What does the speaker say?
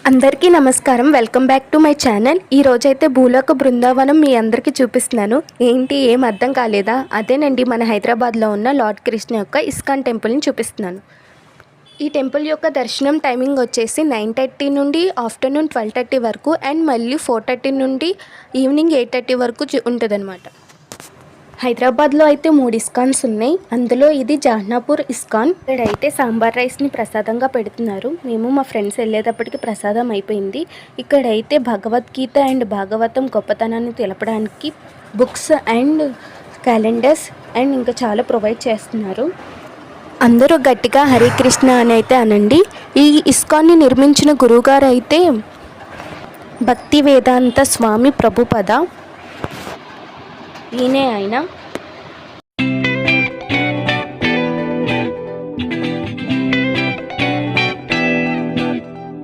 అందరికీ నమస్కారం. Welcome back to my channel. ఈ రోజైతే భూలోక బృందావనం మీ అందరికీ చూపిస్తున్నాను. ఏంటి ఏం అర్థం కాలేదా? అదేనండి, మన హైదరాబాద్లో ఉన్న లార్డ్ కృష్ణ యొక్క ఇస్కాన్ టెంపుల్ని చూపిస్తున్నాను. ఈ టెంపుల్ యొక్క దర్శనం టైమింగ్ వచ్చేసి 9:30 నుండి ఆఫ్టర్నూన్ 12:30 వరకు అండ్ మళ్ళీ 4:30 నుండి ఈవినింగ్ 8:30 వరకు ఉంటుందన్నమాట. హైదరాబాద్లో అయితే 3 ఇస్కాన్స్ ఉన్నాయి. అందులో ఇది జహనాపూర్ ఇస్కాన్. ఇక్కడైతే సాంబార్ రైస్ని ప్రసాదంగా పెడుతున్నారు. మేము మా ఫ్రెండ్స్ వెళ్ళేటప్పటికి ప్రసాదం అయిపోయింది. ఇక్కడైతే భగవద్గీత అండ్ భాగవతం గొప్పతనాన్ని తెలపడానికి బుక్స్ అండ్ క్యాలెండర్స్ అండ్ ఇంకా చాలా ప్రొవైడ్ చేస్తున్నారు. అందరూ గట్టిగా హరే కృష్ణ అని అయితే అనండి. ఈ ఇస్కాన్ని నిర్మించిన గురువుగారు అయితే భక్తి వేదాంత స్వామి ప్రభుపద. ఈయనే ఆయన.